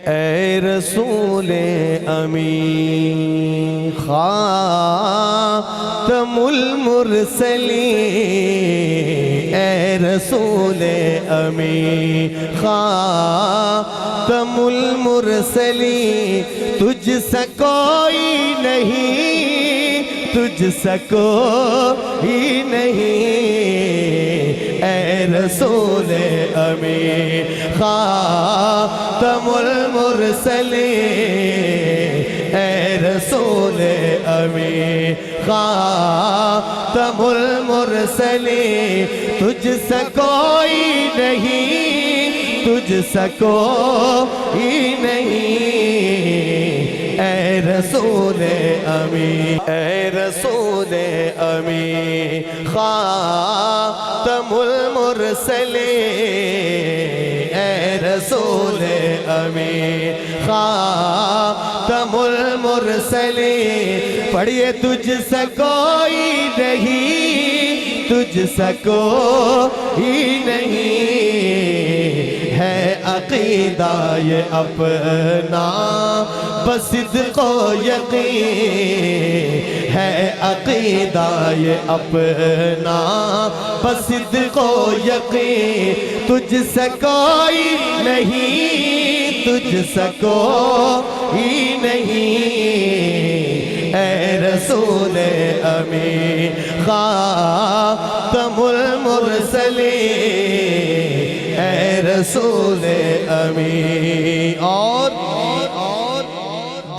اے رسول امین خاتم المرسلین، اے رسول امین خاتم المرسلین، تجھ سا کوئی نہیں، تجھ سا کوئی نہیں، اے رسول امین خاتم المرسلین، اے رسول امین خاتم المرسلین، تجھ سا کوئی نہیں، تجھ سا کوئی نہیں، اے رسول امین، اے رسول امین خاتم المرسلین، اے رسول امین خاتم المرسلین، پڑھئے تجھ سا کوئی نہیں، تجھ سا کوئی نہیں، ہے عقیدہ یہ اپنا بصدق و یقین، ہے عقیدہ یہ اپنا بصدق و یقین، تجھ سا کوئی نہیں، تجھ سا کوئی نہیں، اے رسول امین خاتم المرسلین، اے رسول امین، اور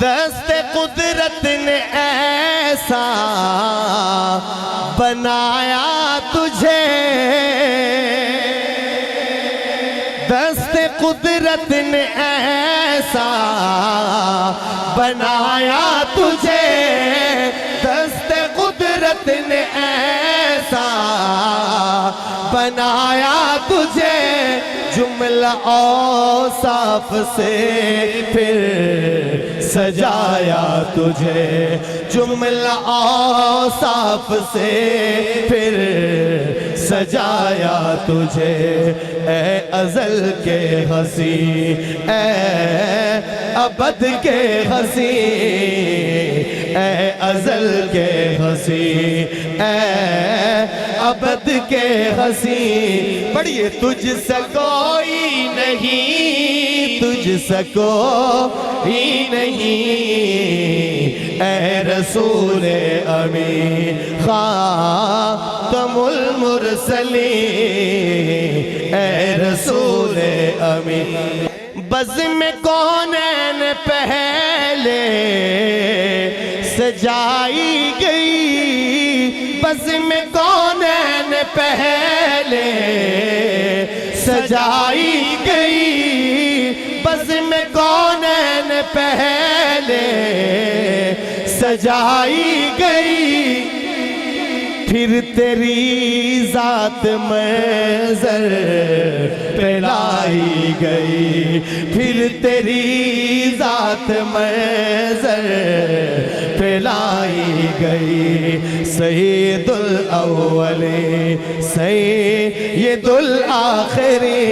دست قدرت نے ایسا بنایا تجھے، دست قدرت نے ایسا بنایا تجھے، دست قدرت نے ایسا بنایا تجھے، جملہ اوصاف سے پھر سجایا تجھے، جملہ اوصاف سے پھر سجایا تجھے، اے ازل کے حسین، اے ابد کے حسین، اے ازل کے حسین، اے ابد کے حسین، پڑھئے تجھ سا کوئی نہیں، تجھ سا کوئی نہیں، اے رسول امین خاتم المرسلین، اے رسول امین، بزم کونین پہلے سجائی گئی، بزم کونین پہلے سجائی گئی، بزم کونین پہلے سجائی گئی، پھر تیری ذات منظر پہ لائی گئی، پھر تیری ذات منظر پہ لائی گئی، سید الاولین سید الآخرین،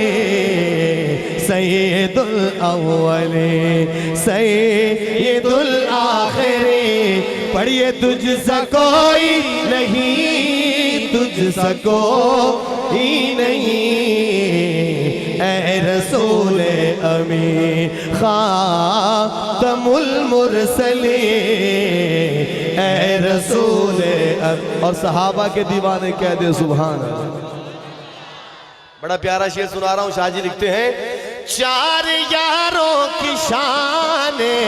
سید الاولین سید الآخرین، پڑھئے تجھ سا کوئی نہیں، تجھ سا کوئی نہیں، اے رسول امین خاتم المرسلین، اے رسول امین، اور صحابہ کے دیوانے کہہ دے سبحان اللہ۔ بڑا پیارا شعر سنا رہا ہوں، شاہ جی لکھتے ہیں، چار یاروں کی شانیں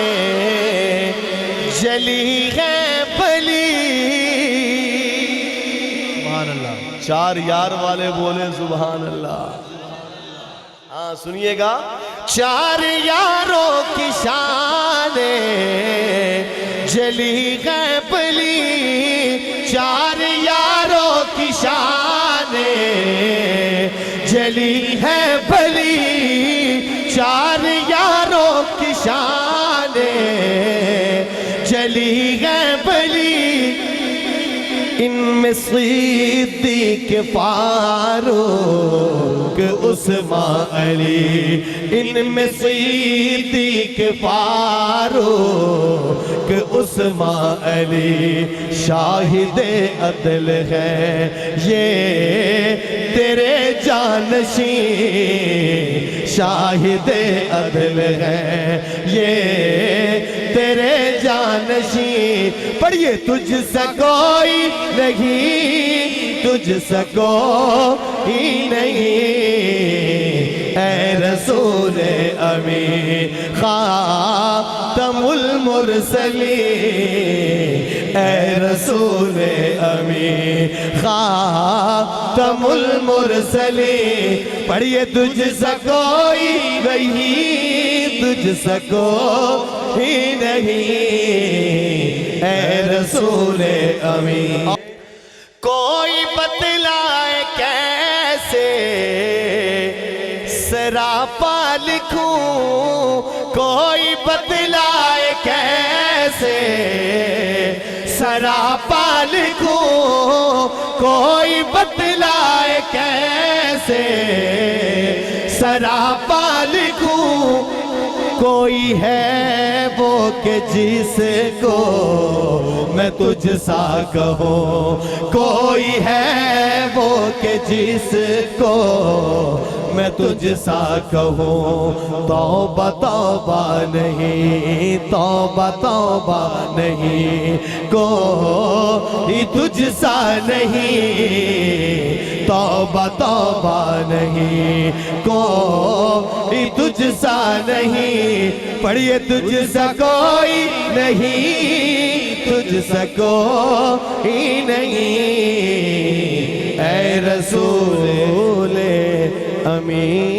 جلی ہے بلی، سبحان اللہ، چار یار والے بولے سبحان اللہ، ہاں سنیے گا، چار یاروں کی شانیں جلی ہے بلی، چار یاروں کی شانیں جلی ہے بلی، چار یاروں کی شانیں جلی ہے بلی، ان میں صدیق فاروق عثمان علی، ان میں صدیق فاروق عثمان علی، شاہد عدل ہے یہ تیرے جانشین، شاہد عدل ہے یہ تیرے جانشین، پڑھیے تجھ سے کوئی نہیں، تجھ سے کوئی نہیں، اے رسول امین خاتم المرسلین، اے رسول امین خاتم المرسلین، پڑھیے تجھ سے کوئی نہیں، تجھ سے کوئی نہیں، اے رسول امین۔ کوئی بتلائے کیسے سراپا لکھوں، کوئی بتلائے کیسے سراپا لکھوں، کوئی بتلائے کیسے سراپا لکھوں، کوئی ہے وہ کہ جس کو میں تجھ سا کہوں، کوئی ہے وہ کہ جس کو میں تجھ سا کہوں، توبہ توبہ نہیں، توبہ توبہ نہیں، کوئی تجھ سا نہیں، توبہ توبہ نہیں، کوئی تجھ سا نہیں، پڑھیے تجھ سا کوئی نہیں، تجھ سا کوئی نہیں، اے رسول امین۔